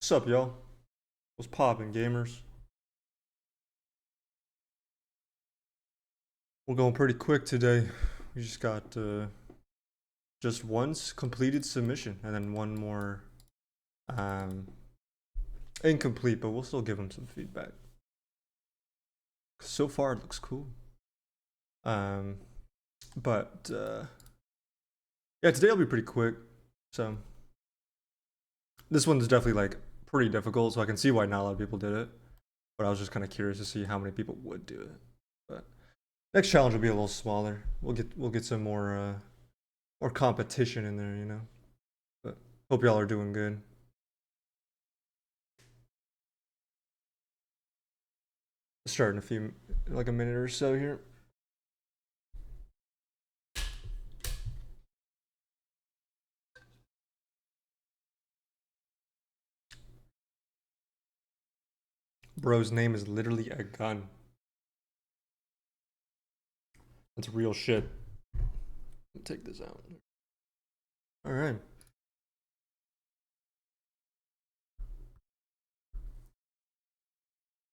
What's up, y'all? What's poppin', gamers? We're going pretty quick today. We just got just once completed submission and then one more um, incomplete, but we'll still give them some feedback. So far, it looks cool. Um, but yeah, today will be pretty quick. So this one's definitely like pretty difficult, so I can see why not a lot of people did it. But I was just kind of curious to see how many people would do it. But next challenge will be a little smaller. We'll get some more competition in there, you know. But hope y'all are doing good. Start in a few, like a minute or so here. Bro's name is literally a gun. That's real shit. Take this out. All right.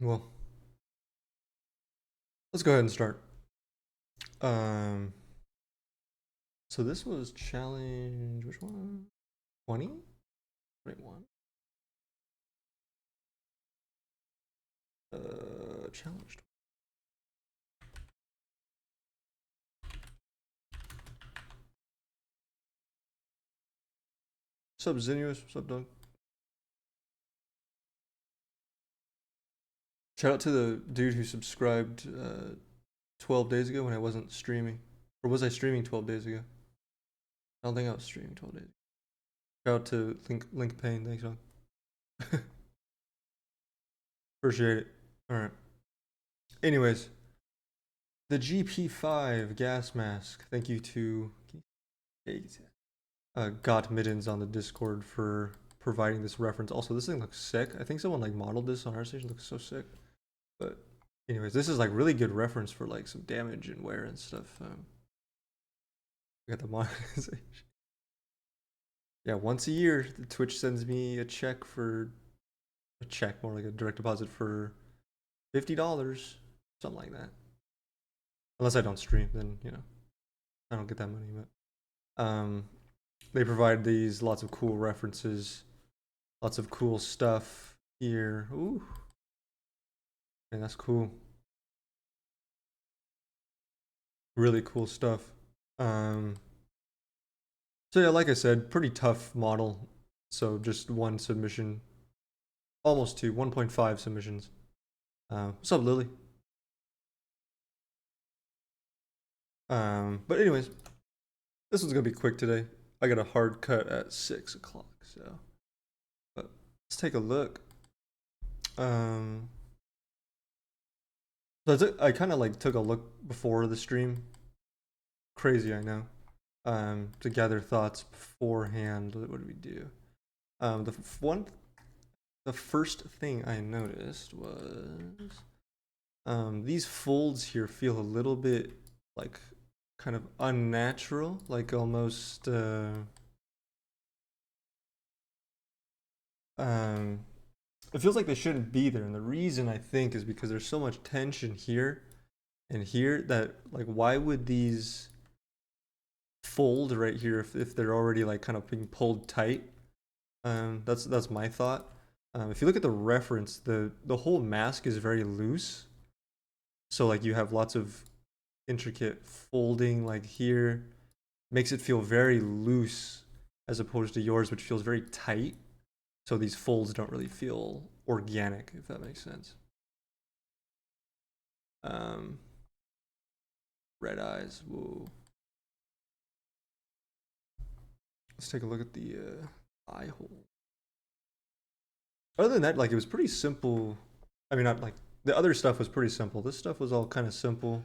Well, let's go ahead and start. Um. So this was challenge. Which one? 20? 21. Challenge. What's up, Zinnious? What's up, Doug? Shout out to the dude who subscribed 12 days ago when I wasn't streaming. Or was I streaming 12 days ago? I don't think I was streaming 12 days ago. Shout out to Link Payne. Thanks, Doug. Appreciate it. All right. Anyways, the GP-5 gas mask. Thank you to Got Mittens on the Discord for providing this reference. Also, this thing looks sick. I think someone like modeled this on our station. Looks so sick. But anyways, this is like really good reference for like some damage and wear and stuff. We got the monetization. Yeah, once a year, the Twitch sends me a check for a check, more like a direct deposit for $50, something like that. Unless I don't stream, then you know I don't get that money. But they provide these lots of cool references, lots of cool stuff here. Ooh, and that's cool. Really cool stuff. So yeah, like I said, pretty tough model. So just one submission, almost two, 1.5 submissions. What's up, Lily? But anyways, this one's gonna be quick today. I got a hard cut at 6 o'clock, so but let's take a look. So I kind of like took a look before the stream. Crazy, I know. To gather thoughts beforehand. What did we do? The first thing I noticed was these folds here feel a little bit like kind of unnatural, like almost it feels like they shouldn't be there. And the reason I think is because there's so much tension here and here that like why would these fold right here if they're already like kind of being pulled tight? That's my thought. If you look at the reference, the whole mask is very loose. So like you have lots of intricate folding like here. Makes it feel very loose as opposed to yours, which feels very tight. So these folds don't really feel organic, if that makes sense. Red eyes. Whoa. Let's take a look at the eye hole. Other than that, like it was pretty simple. I mean, not like the other stuff was pretty simple. This stuff was all kind of simple.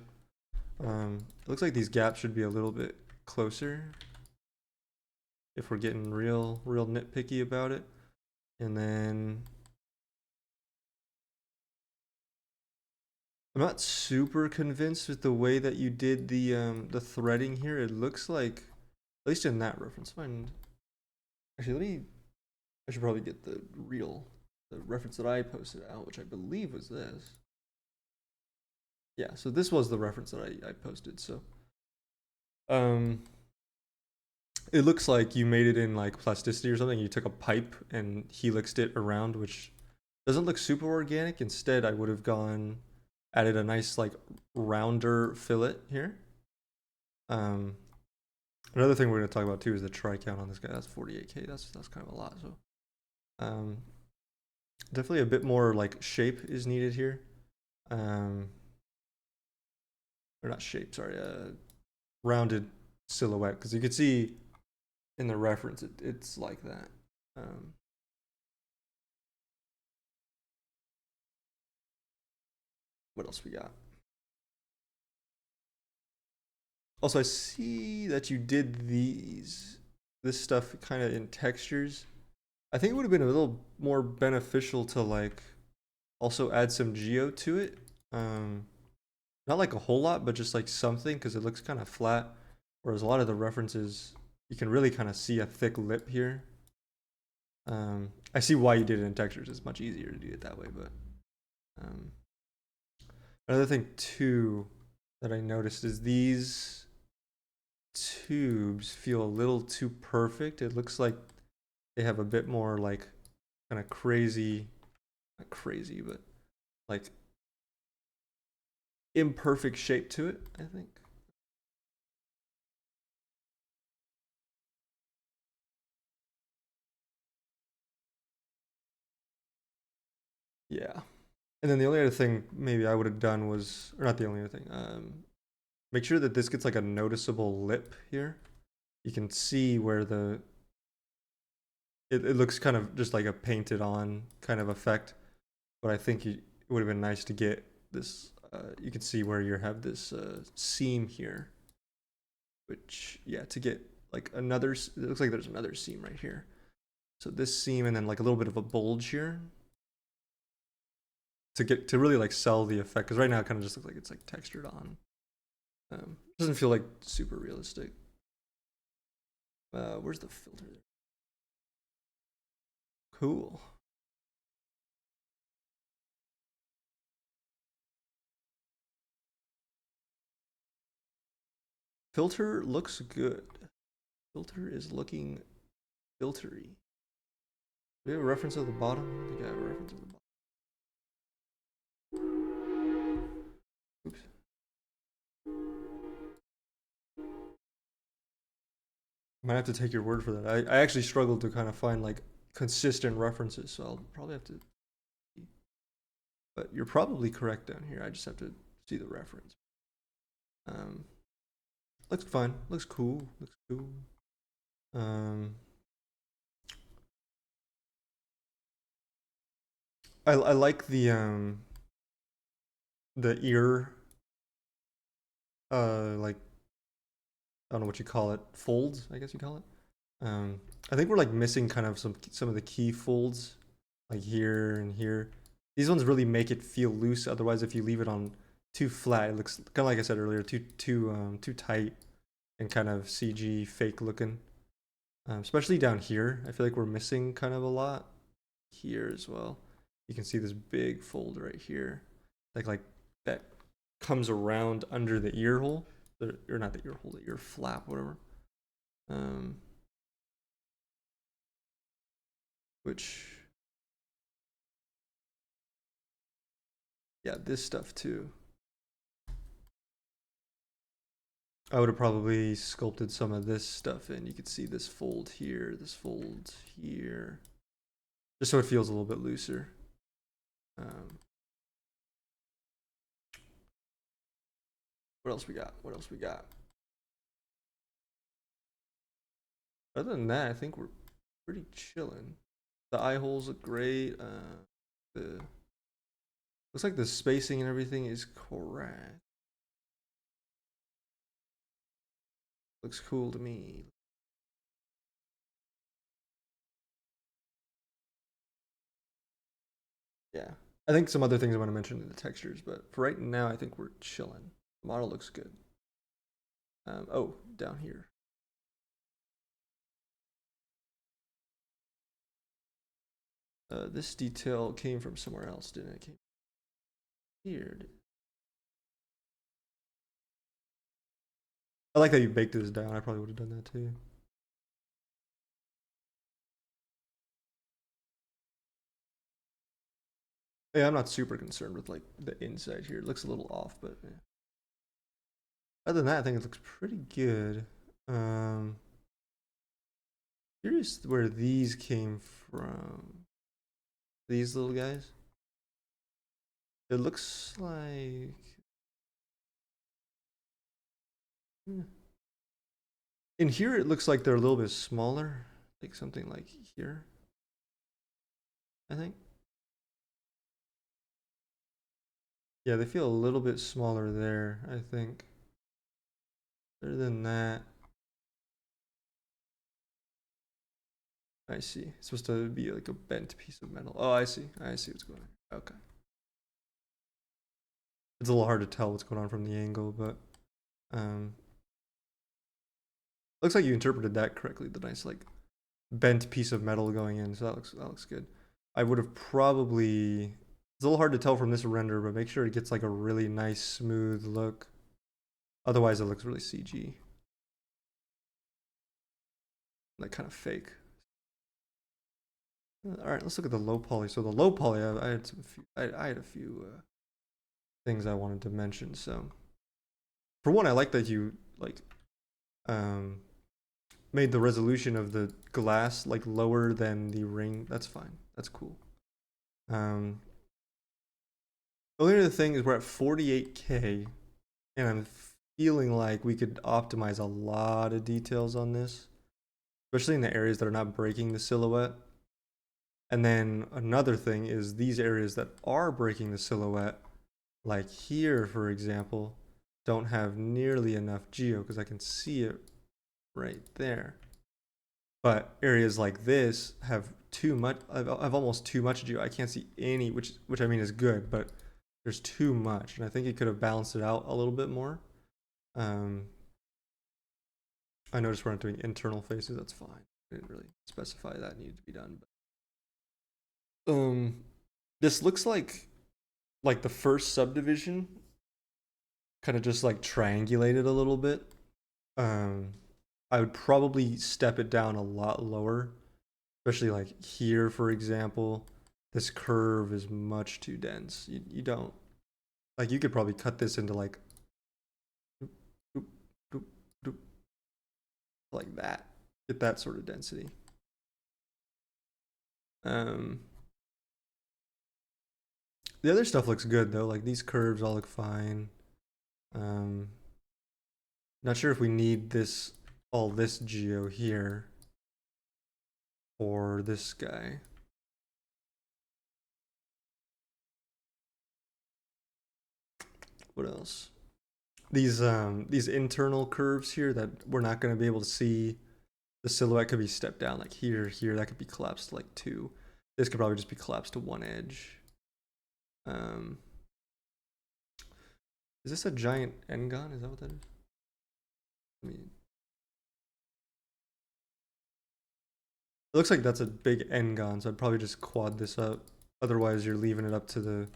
It looks like these gaps should be a little bit closer if we're getting real nitpicky about it. And then I'm not super convinced with the way that you did the threading here. It looks like, at least in that reference. Fine. Actually, I should probably get the real the reference that I posted out, which I believe was this. Yeah, so this was the reference that I posted. So it looks like you made it in like plasticity or something. You took a pipe and helixed it around, which doesn't look super organic. Instead, I would have added a nice like rounder fillet here. Another thing we're going to talk about too is the try count on this guy. That's 48K. That's kind of a lot. So definitely a bit more like shape is needed here. Or not shape, sorry, rounded silhouette, because you could see in the reference it's like that. What else we got? Also, I see that you did this stuff kind of in textures. I think it would have been a little more beneficial to like also add some geo to it. Not like a whole lot, but just like something, because it looks kind of flat. Whereas a lot of the references, you can really kind of see a thick lip here. I see why you did it in textures. It's much easier to do it that way. But another thing too that I noticed is these tubes feel a little too perfect. It looks like they have a bit more like kind of crazy, not crazy, but like imperfect shape to it, I think. Yeah. And then the only other thing maybe I would have done was, or not the only other thing, make sure that this gets like a noticeable lip here. You can see where it looks kind of just like a painted on kind of effect. But I think it would have been nice to get this, you can see where you have this seam here. Which, yeah, to get like another, it looks like there's another seam right here. So this seam and then like a little bit of a bulge here. To really like sell the effect, because right now it kind of just looks like it's like textured on. Doesn't feel like super realistic. Where's the filter? Cool. Filter looks good. Filter is looking filtery. Do we have a reference at the bottom? I think I have a reference at the bottom. Oops. I might have to take your word for that. I actually struggled to kind of find like consistent references, so I'll probably have to. But you're probably correct down here. I just have to see the reference. Looks fine. Looks cool. Looks cool. I like the ear, like I don't know what you call it, folds, I guess you call it. I think we're like missing kind of some of the key folds, like here and here. These ones really make it feel loose. Otherwise, if you leave it on too flat, it looks kind of like I said earlier, too tight and kind of CG fake looking. Especially down here, I feel like we're missing kind of a lot here as well. You can see this big fold right here, like that comes around under the ear hole, or not the ear hole, the ear flap, whatever. Which, yeah, this stuff too. I would have probably sculpted some of this stuff in. You could see this fold here, this fold here, just so it feels a little bit looser. What else we got? What else we got? Other than that, I think we're pretty chilling. The eye holes look great. The looks like the spacing and everything is correct. Looks cool to me. Yeah. I think some other things I want to mention in the textures, but for right now, I think we're chilling. The model looks good. Oh, down here. This detail came from somewhere else, didn't it? Came here. I like that you baked this down. I probably would have done that too. Yeah, I'm not super concerned with like the inside here. It looks a little off, but yeah. Other than that, I think it looks pretty good. Curious where these came from. These little guys. It looks like. In here, it looks like they're a little bit smaller, like something like here. I think. Yeah, they feel a little bit smaller there, I think. Other than that, I see. It's supposed to be like a bent piece of metal. Oh, I see. I see what's going on. Okay. It's a little hard to tell what's going on from the angle, but looks like you interpreted that correctly. The nice like bent piece of metal going in, so that looks good. I would have probably. It's a little hard to tell from this render, but make sure it gets like a really nice smooth look. Otherwise, it looks really CG, like kind of fake. All right, let's look at the low poly. So the low poly, I had I had a few things I wanted to mention. So for one, I like that you like made the resolution of the glass like lower than the ring. That's fine. That's cool. The only other thing is we're at 48K, and I'm feeling like we could optimize a lot of details on this, especially in the areas that are not breaking the silhouette. And then another thing is these areas that are breaking the silhouette, like here, for example, don't have nearly enough geo because I can see it right there. But areas like this have too much. I've almost too much geo. I can't see any, which I mean is good, but there's too much, and I think it could have balanced it out a little bit more. I noticed we're not doing internal faces. That's fine. I didn't really specify that needed to be done. But this looks like the first subdivision kind of just like triangulated a little bit. I would probably step it down a lot lower, especially like here, for example. This curve is much too dense. You don't like, you could probably cut this into like doop, doop, doop, like that. Get that sort of density. The other stuff looks good though. Like these curves all look fine. Not sure if we need all this geo here for this guy. What else? These internal curves here that we're not going to be able to see. The silhouette could be stepped down like here. That could be collapsed to like 2. This could probably just be collapsed to 1 edge. Is this a giant N-gon? Is that what that is? I mean, it looks like that's a big N-gon, so I'd probably just quad this up. Otherwise, you're leaving it up to the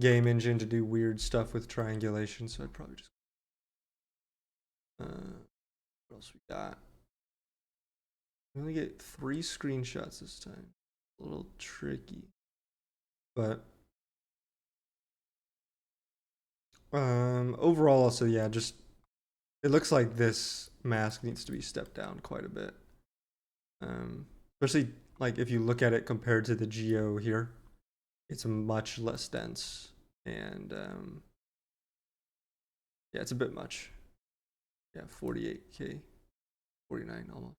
game engine to do weird stuff with triangulation, so I'd probably just. What else we got? We only get 3 screenshots this time. A little tricky. But overall, also, yeah, just it looks like this mask needs to be stepped down quite a bit. Especially like if you look at it compared to the geo here, it's much less dense, and yeah, it's a bit much. Yeah, 48K, 49 almost.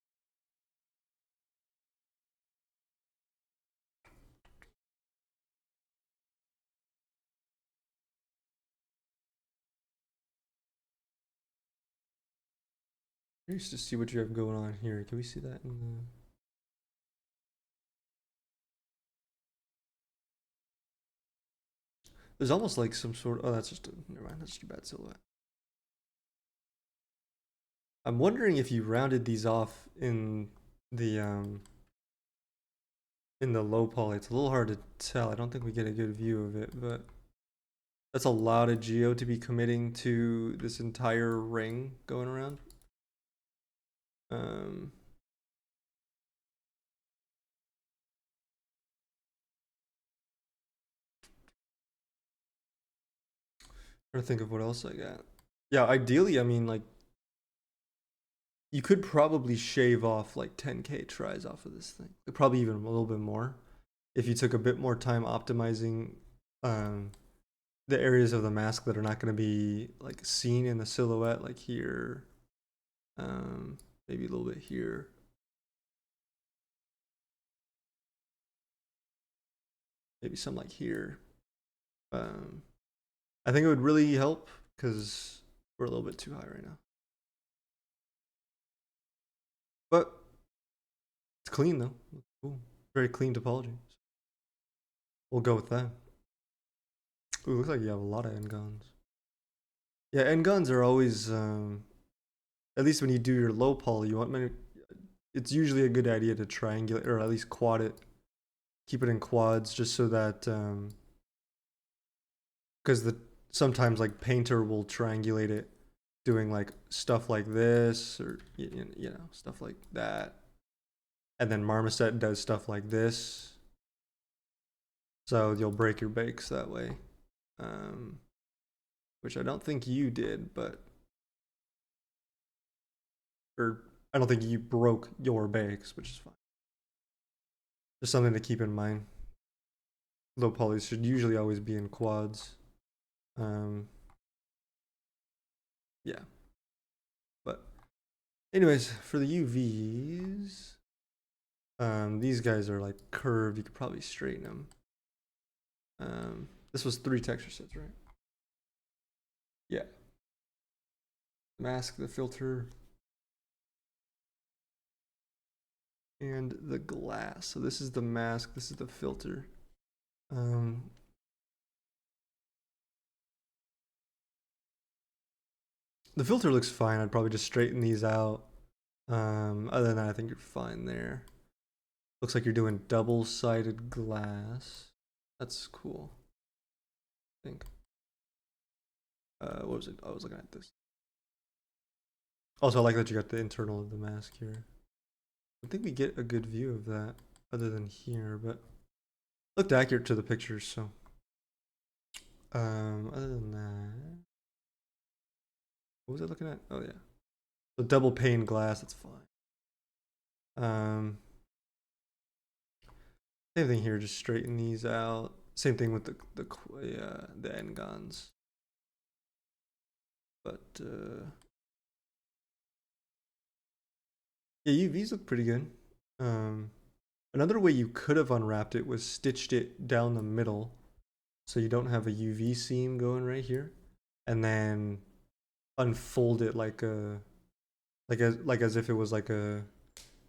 Curious to see what you have going on here. Can we see that in the? There's almost like some sort of. Oh, that's just a. Never mind. That's just a bad silhouette. I'm wondering if you rounded these off in the in the low poly. It's a little hard to tell. I don't think we get a good view of it, but that's a lot of geo to be committing to this entire ring going around. Um, Trying to think of what else I got. Yeah, ideally, I mean, like, you could probably shave off like 10K tries off of this thing. Probably even a little bit more if you took a bit more time optimizing um, the areas of the mask that are not going to be like seen in the silhouette, like here, maybe a little bit here. Maybe some like here. I think it would really help because we're a little bit too high right now. But it's clean though. Cool. Very clean topology. We'll go with that. Ooh, looks like you have a lot of end guns. Yeah, end guns are always, at least when you do your low poly, you want it's usually a good idea to triangulate or at least quad it. Keep it in quads just so that, because sometimes like Painter will triangulate it doing like stuff like this or you know stuff like that, and then Marmoset does stuff like this, so you'll break your bakes that way, which I don't think you did, but or I don't think you broke your bakes, which is fine. Just something to keep in mind. Low polys should usually always be in quads. Yeah, but anyways, for the UVs, these guys are like curved. You could probably straighten them. This was 3 texture sets, right? Yeah. Mask, the filter, and the glass. So this is the mask. This is the filter. The filter looks fine. I'd probably just straighten these out. Other than that, I think you're fine there. Looks like you're doing double-sided glass. That's cool. I think. What was it? I was looking at this. Also, I like that you got the internal of the mask here. I think we get a good view of that, other than here, but looked accurate to the pictures. So, other than that, what was I looking at? Oh yeah, so double pane glass. That's fine. Same thing here. Just straighten these out. Same thing with the end guns. But yeah, UVs look pretty good. Another way you could have unwrapped it was stitched it down the middle, so you don't have a UV seam going right here, and then unfold it like as if it was like a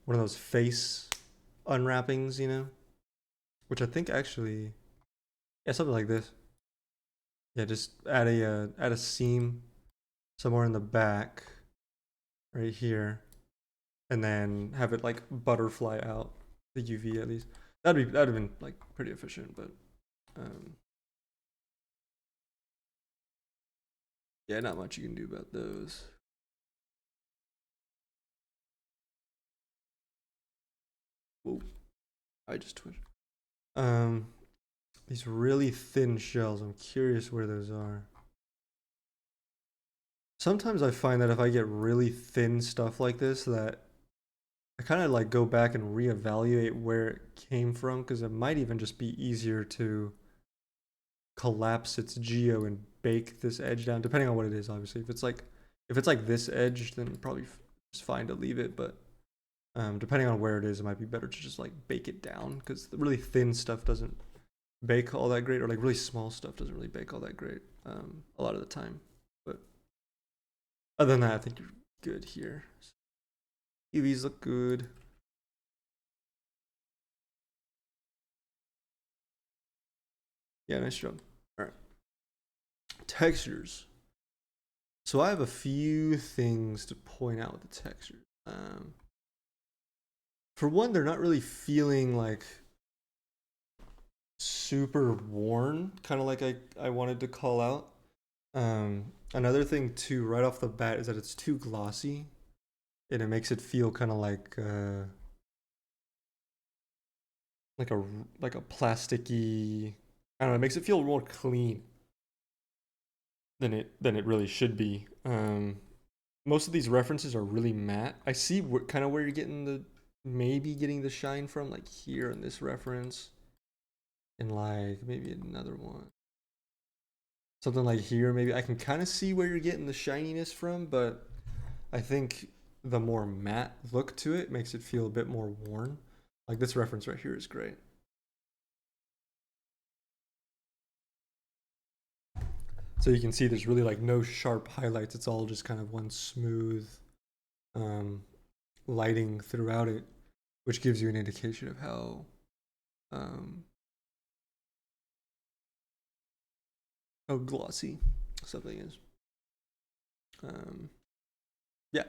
one of those face unwrappings, you know, which I think actually, yeah, something like this. Yeah, just add a seam somewhere in the back, right here, and then have it like butterfly out the UV at least. That'd have been like pretty efficient, but yeah, not much you can do about those. Whoa, I just twitched. These really thin shells. I'm curious where those are. Sometimes I find that if I get really thin stuff like this, that I kind of like go back and reevaluate where it came from, because it might even just be easier to collapse its geo and bake this edge down, depending on what it is. Obviously, if it's like this edge, then probably just fine to leave it. But depending on where it is, it might be better to just like bake it down, because the really thin stuff doesn't bake all that great, or like really small stuff doesn't really bake all that great a lot of the time. But other than that, I think you're good here. UVs look good. Yeah, nice job. All right. Textures. So I have a few things to point out with the textures. For one, they're not really feeling like super worn, kind of like I wanted to call out. Another thing too, right off the bat, is that it's too glossy, and it makes it feel kind of like a like a plasticky. I don't know. It makes it feel more clean than it really should be. Most of these references are really matte. I see kind of where you're getting the maybe getting the shine from, like here in this reference, and like maybe another one, something like here. Maybe I can kind of see where you're getting the shininess from, but I think the more matte look to it makes it feel a bit more worn. Like this reference right here is great. So you can see there's really like no sharp highlights. It's all just kind of one smooth um, lighting throughout it, which gives you an indication of um, how glossy something is. Yeah,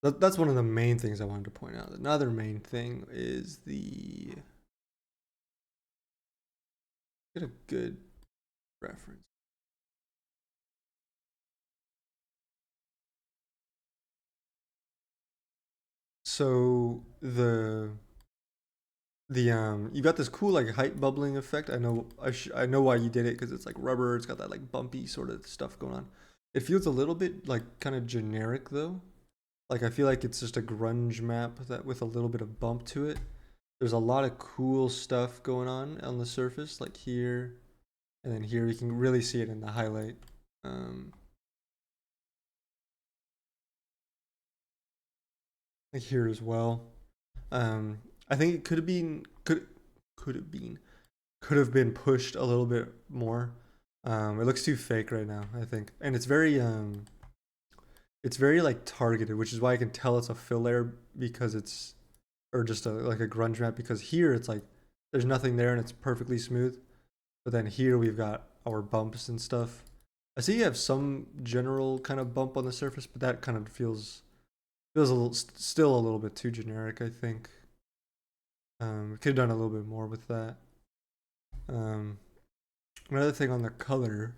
that's one of the main things I wanted to point out. Another main thing is get a good reference. So the you got this cool like height bubbling effect. I know why you did it, because it's like rubber. It's got that like bumpy sort of stuff going on. It feels a little bit like kind of generic though. Like I feel like it's just a grunge map that with a little bit of bump to it. There's a lot of cool stuff going on the surface, like here, and then here you can really see it in the highlight. Um, like here as well. I think it could have been pushed a little bit more. It looks too fake right now, I think, and it's very like targeted, which is why I can tell it's a fill layer, because it's or just like a grunge map, because here it's like there's nothing there and it's perfectly smooth, but then here we've got our bumps and stuff. I see you have some general kind of bump on the surface, but that kind of feels a little still a little bit too generic, I think. We could have done a little bit more with that. Um, Another thing on the color.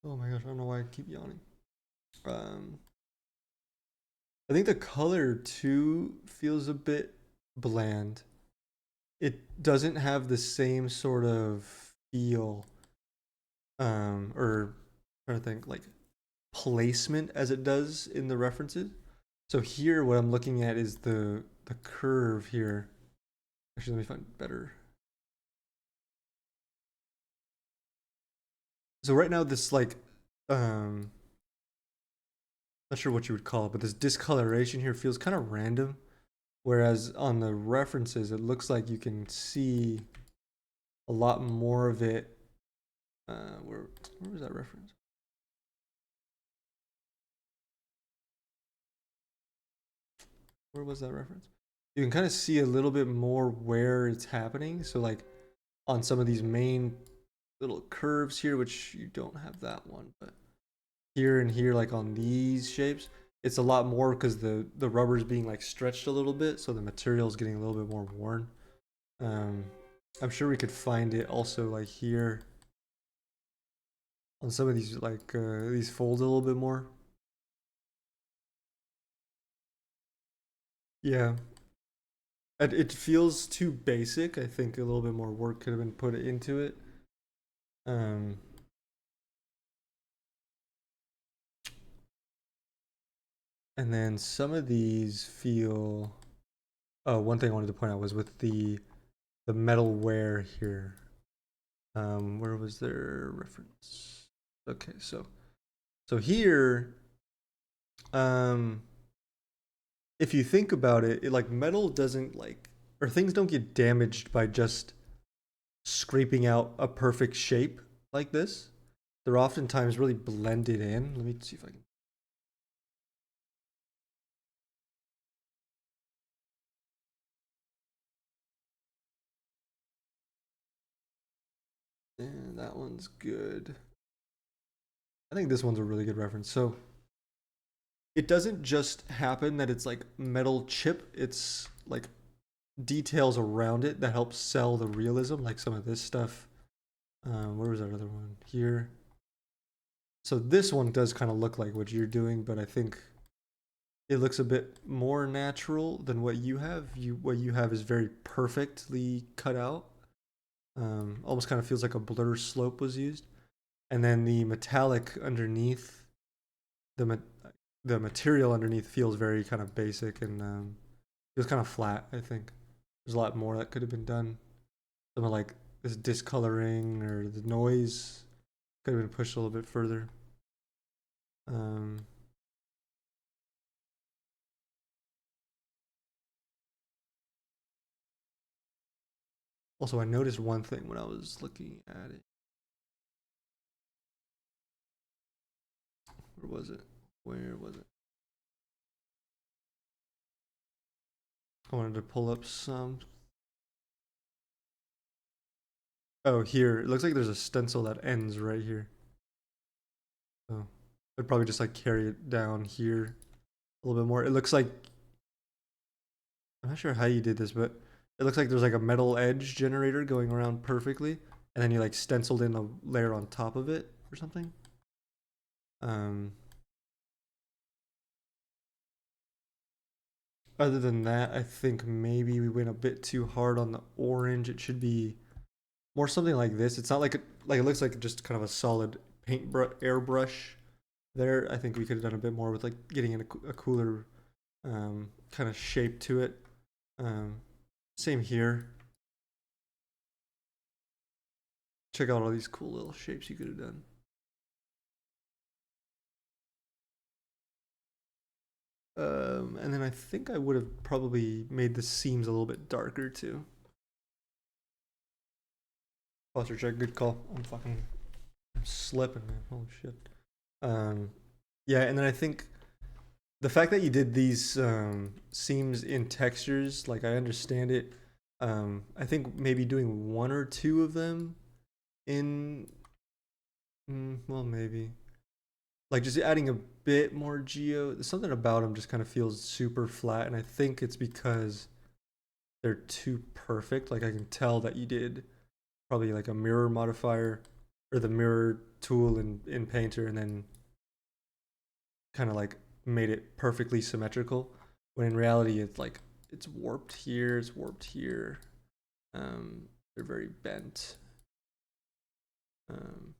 Oh my gosh, I don't know why I keep yawning. Um, I think the color too feels a bit bland. It doesn't have the same sort of feel, or I'm trying to think, like placement as it does in the references. So here, what I'm looking at is the curve here. Actually, let me find better. So right now, this like, not sure what you would call it, but this discoloration here feels kind of random. Whereas on the references, it looks like you can see a lot more of it. Where was that reference? Where was that reference? You can kind of see a little bit more where it's happening. So like on some of these main little curves here, which you don't have that one, but here and here, like on these shapes, it's a lot more because the rubber is being like stretched a little bit, so the material is getting a little bit more worn. Um, I'm sure we could find it also like here on some of these like these folds a little bit more. Yeah, it feels too basic. I think a little bit more work could have been put into it. Um, and then some of these feel. Oh, one thing I wanted to point out was with the metal wear here. Where was their reference? Okay, so here, um, if you think about it, like metal doesn't like, or things don't get damaged by just scraping out a perfect shape like this. They're oftentimes really blended in. Let me see if I can. And that one's good. I think this one's a really good reference. So it doesn't just happen that it's like metal chip. It's like details around it that help sell the realism, like some of this stuff. Where was that other one? Here. So this one does kind of look like what you're doing, but I think it looks a bit more natural than what you have. What you have is very perfectly cut out. Almost kind of feels like a blur slope was used, and then the metallic underneath, the the material underneath feels very kind of basic and feels kind of flat. I think there's a lot more that could have been done. Some of like this discoloring or the noise could have been pushed a little bit further. Um, Also, I noticed one thing when I was looking at it. Where was it? Where was it? I wanted to pull up some. Oh, here. It looks like there's a stencil that ends right here. Oh, I'd probably just like carry it down here a little bit more. It looks like, I'm not sure how you did this, but it looks like there's like a metal edge generator going around perfectly, and then you like stenciled in a layer on top of it or something. Um, Other than that, I think maybe we went a bit too hard on the orange. It should be more something like this. It's not like it looks like just kind of a solid airbrush there. I think we could have done a bit more with like getting in a cooler kind of shape to it. Um, Same here. Check out all these cool little shapes you could have done. And then I think I would have probably made the seams a little bit darker too. Posture check, good call. I'm slipping, man. Holy shit. Um, yeah, and then I think the fact that you did these seams in textures, like I understand it. I think maybe doing one or two of them in, well, maybe like just adding a bit more geo. Something about them just kind of feels super flat, and I think it's because they're too perfect. Like I can tell that you did probably like a mirror modifier or the mirror tool in Painter, and then kind of like made it perfectly symmetrical. When in reality, it's like it's warped here, it's warped here. They're very bent. Um,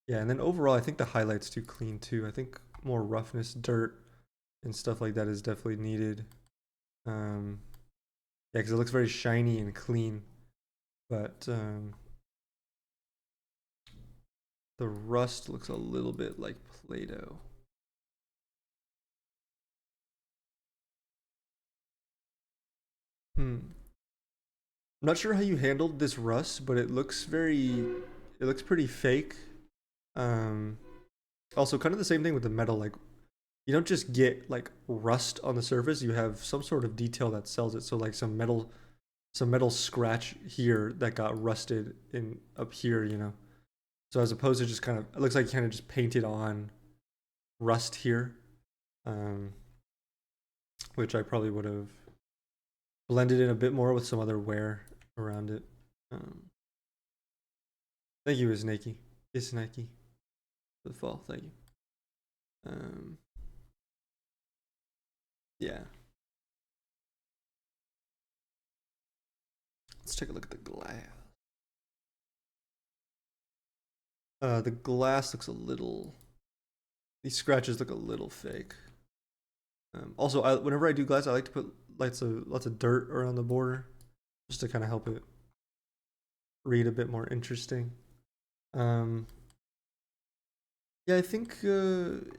yeah, and then overall, I think the highlights too clean too. I think more roughness, dirt, and stuff like that is definitely needed. Um, yeah, because it looks very shiny and clean, but the rust looks a little bit like Play-Doh. Hmm. I'm not sure how you handled this rust, but it looks pretty fake. Um, Also, kind of the same thing with the metal. Like, you don't just get like rust on the surface. You have some sort of detail that sells it. So like some metal scratch here that got rusted in up here. So as opposed to just kind of, it looks like you kind of just painted on rust here, um, which I probably would have blended in a bit more with some other wear around it. Um, Thank you, Isnaki, for the fall. Thank you. Um, yeah. Let's take a look at the glass. The glass looks a little. These scratches look a little fake. Also, whenever I do glass, I like to put lots of dirt around the border, just to kind of help it read a bit more interesting. Um, yeah, I think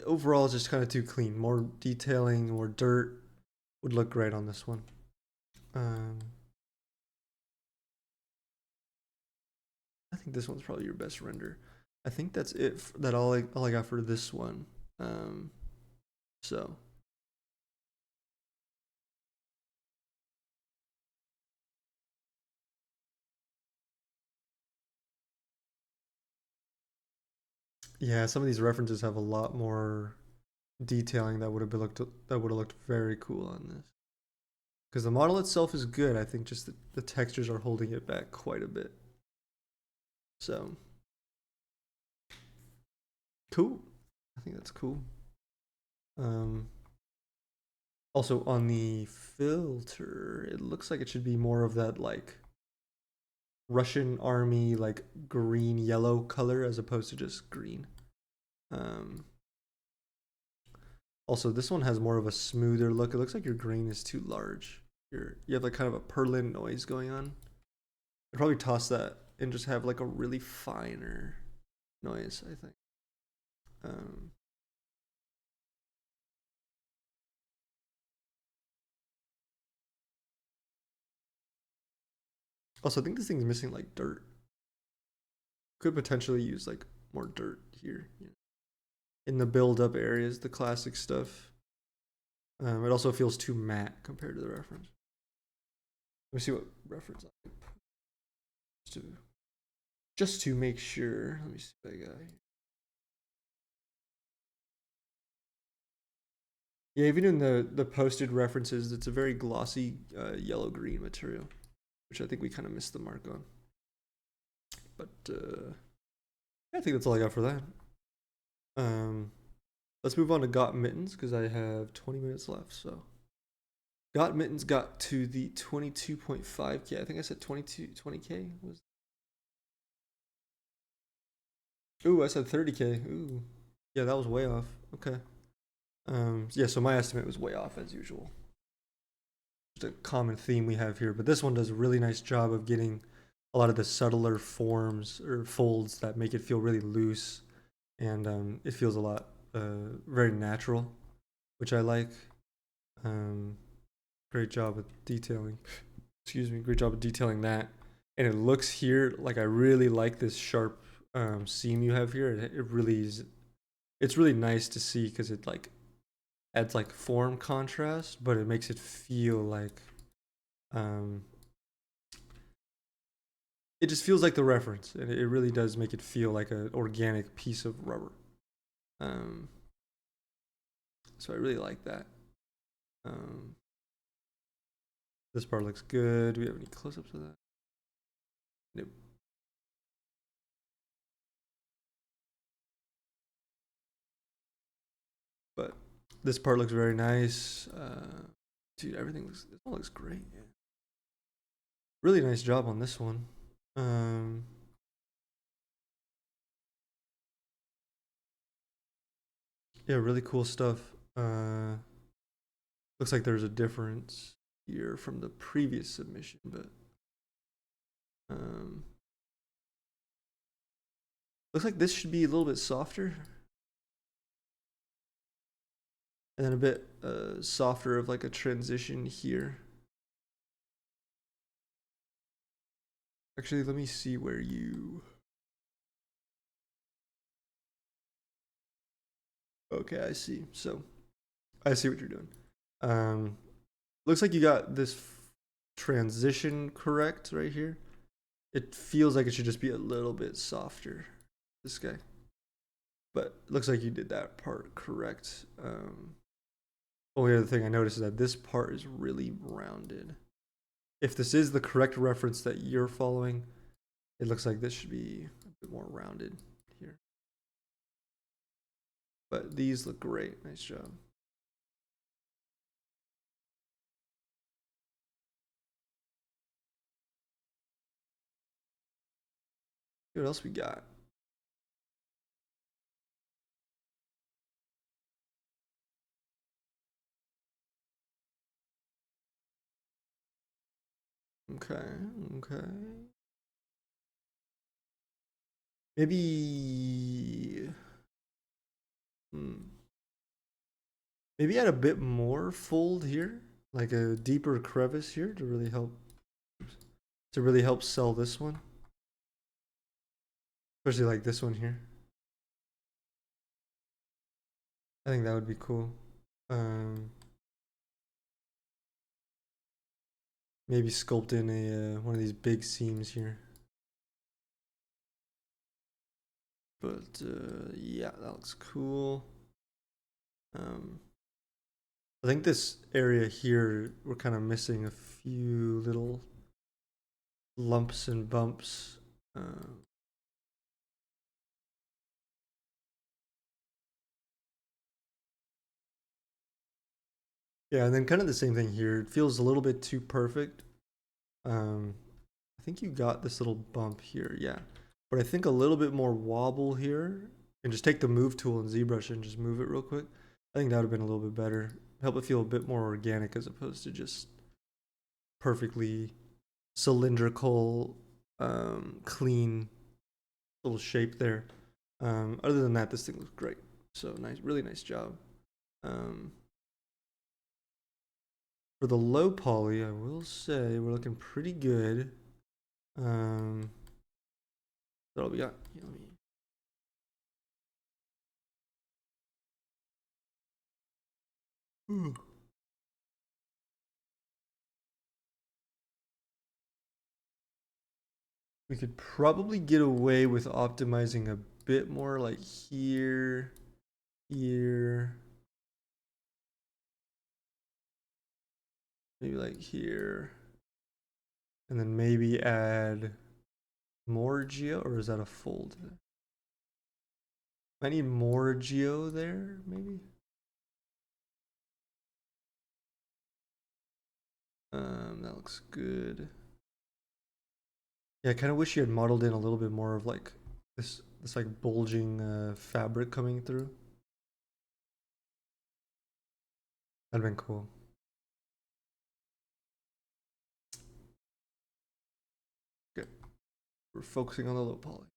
overall it's just kind of too clean. More detailing, more dirt would look great on this one. Um, I think this one's probably your best render. I think that's it. That all I got for this one. Um, so yeah, some of these references have a lot more detailing that would have looked very cool on this. Because the model itself is good. I think just the textures are holding it back quite a bit. So, cool. I think that's cool. Also on the filter, it looks like it should be more of that like Russian army like green yellow color as opposed to just green. Um, Also, this one has more of a smoother look. It looks like your grain is too large. You have like kind of a purlin noise going on. I'd probably toss that and just have like a really finer noise, I think. Um, Also, I think this thing's missing like dirt. Could potentially use like more dirt here, in the build-up areas, the classic stuff. It also feels too matte compared to the reference. Let me see what reference I can put just to make sure. Let me see that guy. Yeah, even in the posted references, it's a very glossy yellow-green material, which I think we kind of missed the mark on. But I think that's all I got for that. Let's move on to Got Mittens because I have 20 minutes left. So Got Mittens got to the 22.5K. I think I said 20K was. Ooh, I said 30K. Ooh, yeah, that was way off. Okay. Yeah, so my estimate was way off as usual. Just a common theme we have here, but this one does a really nice job of getting a lot of the subtler forms or folds that make it feel really loose, and it feels a lot very natural, which I like. Great job with detailing. Excuse me. Great job of detailing that, and it looks here like I really like this sharp seam you have here. It really is. It's really nice to see because it like adds like form contrast, but it makes it feel like um, it just feels like the reference, and it really does make it feel like an organic piece of rubber. Um, so I really like that. Um, this part looks good. Do we have any close-ups of that? Nope. But this part looks very nice. Dude, this all looks great. Yeah. Really nice job on this one. Yeah, really cool stuff. Looks like there's a difference here from the previous submission, but um, looks like this should be a little bit softer, and then a bit softer of like a transition here. Actually, let me see where you. Okay, I see. So I see what you're doing. Um, Looks like you got this transition correct right here. It feels like it should just be a little bit softer, this guy. But looks like you did that part correct. Only other thing I noticed is that this part is really rounded. If this is the correct reference that you're following, it looks like this should be a bit more rounded here. But these look great. Nice job. What else we got? Okay, okay. Maybe. Maybe add a bit more fold here, like a deeper crevice here to really help sell this one, especially like this one here. I think that would be cool. Um, Maybe sculpt in a one of these big seams here. But yeah, that looks cool. I think this area here, we're kind of missing a few little lumps and bumps. Yeah, and then kind of the same thing here. It feels a little bit too perfect. I think you got this little bump here, yeah. But I think a little bit more wobble here. And just take the move tool and ZBrush and just move it real quick. I think that would have been a little bit better. Help it feel a bit more organic as opposed to just perfectly cylindrical, clean little shape there. Other than that, this thing looks great. So nice, really nice job. For the low poly, I will say we're looking pretty good. That's all we got. Here, let me. Ooh. We could probably get away with optimizing a bit more, like here, here, maybe like here, and then maybe add more geo, or is that a fold? I need more geo there, maybe. That looks good. Yeah, I kind of wish you had modeled in a little bit more of like this like bulging fabric coming through. That'd been cool. Good. We're focusing on the low poly.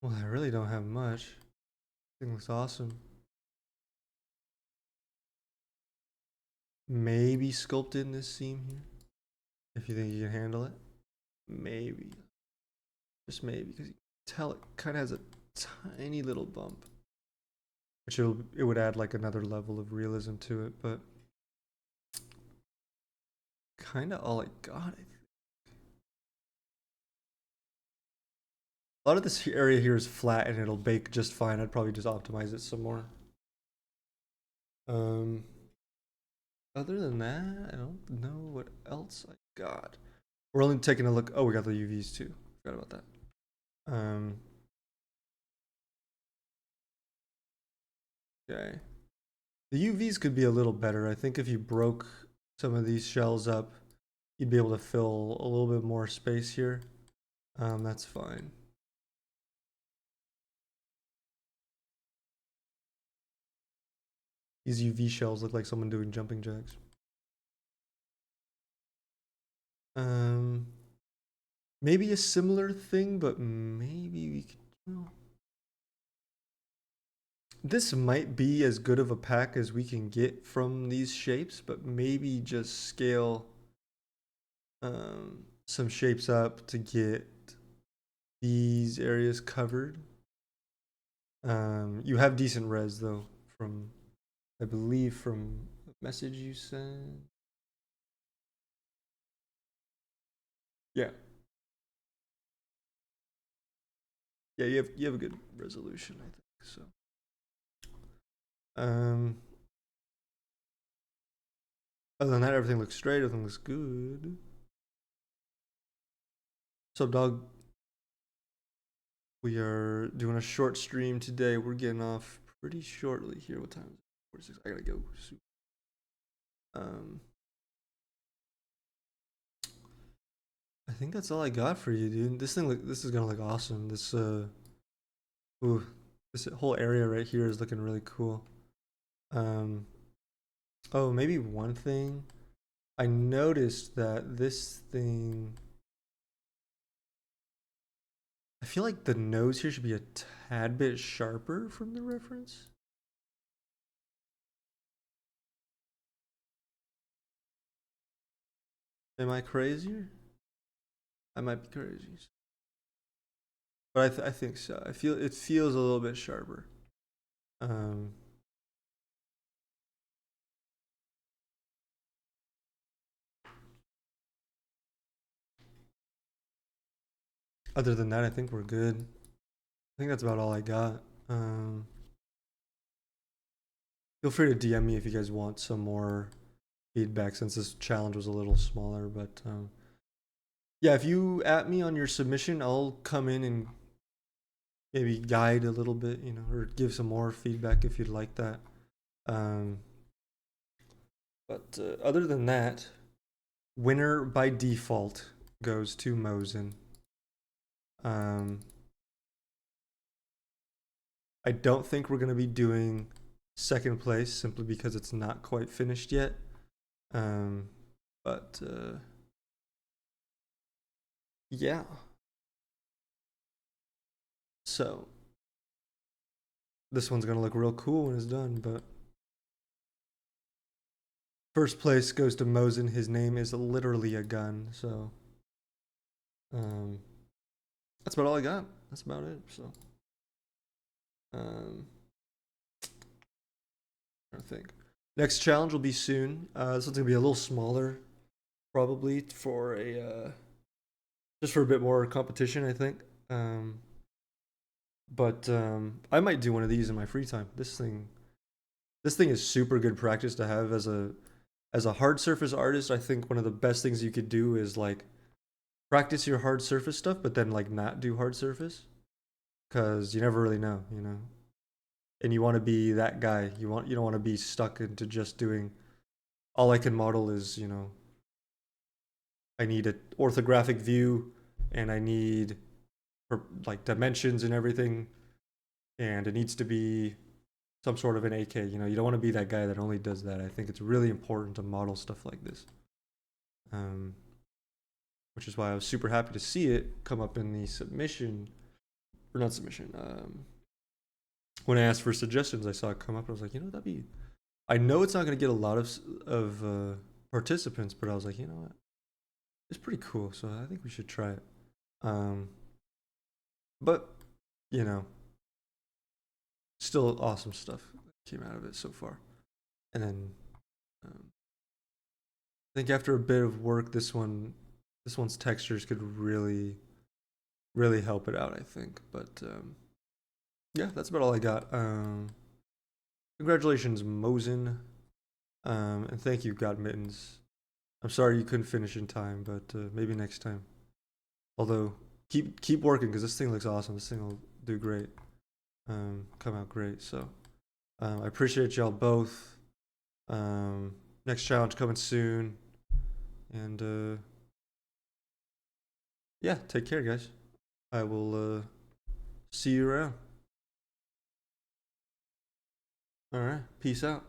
Well, I really don't have much. Thing looks awesome. Maybe sculpt in this seam here, if you think you can handle it. Maybe. Just maybe, because you can tell it kind of has a tiny little bump. Which it would add like another level of realism to it, but kind of all I got. A lot of this area here is flat and it'll bake just fine. I'd probably just optimize it some more. Um, Other than that, I don't know what else I got. We're only taking a look. Oh, we got the UVs too. Forgot about that. Okay. The UVs could be a little better. I think if you broke some of these shells up, you'd be able to fill a little bit more space here. That's fine. These UV shells look like someone doing jumping jacks. Maybe a similar thing, but maybe we could. Oh. This might be as good of a pack as we can get from these shapes, but maybe just scale some shapes up to get these areas covered. You have decent res though, from I believe from a message you sent. Yeah. Yeah, you have a good resolution, I think. So other than that, everything looks straight, everything looks good. What's up, dog? We are doing a short stream today. We're getting off pretty shortly here. What time is it? 46. I gotta go soon. I think that's all I got for you, dude. This is gonna look awesome. Ooh, this whole area right here is looking really cool. Oh, maybe one thing. I noticed that this thing. I feel like the nose here should be a tad bit sharper from the reference. Am I crazier? I might be crazy, but I think so. It feels a little bit sharper. Um, other than that, I think we're good. I think that's about all I got. Feel free to DM me if you guys want some more feedback since this challenge was a little smaller. But yeah, if you at me on your submission, I'll come in and maybe guide a little bit, you know, or give some more feedback if you'd like that. Um, but other than that, winner by default goes to Mosin. I don't think we're going to be doing second place simply because it's not quite finished yet. But yeah. So this one's going to look real cool when it's done, but first place goes to Mosin. His name is literally a gun, so that's about all I got. That's about it. So I think next challenge will be soon. This one's gonna be a little smaller, probably for a just for a bit more competition, I think. But I might do one of these in my free time. This thing is super good practice to have as a hard surface artist. I think one of the best things you could do is like practice your hard surface stuff, but then like not do hard surface, because you never really know, you know. And you want to be that guy. You don't want to be stuck into just doing all I can model is, you know, I need an orthographic view and I need like dimensions and everything, and it needs to be some sort of an AK. You know, you don't want to be that guy that only does that. I think it's really important to model stuff like this, which is why I was super happy to see it come up in the submission, or not submission. When I asked for suggestions, I saw it come up. I was like, you know, that'd be. I know it's not going to get a lot of participants, but I was like, you know what, it's pretty cool. So I think we should try it. But you know, still awesome stuff came out of it so far. And then I think after a bit of work, this one's textures could really help it out, I think. But yeah, that's about all I got. Congratulations, Mosin, and thank you, God Mittens. I'm sorry you couldn't finish in time, but maybe next time. Although keep working because this thing looks awesome. This thing will do great. Come out great. So I appreciate y'all both. Next challenge coming soon, and yeah, take care, guys. I will see you around. All right, peace out.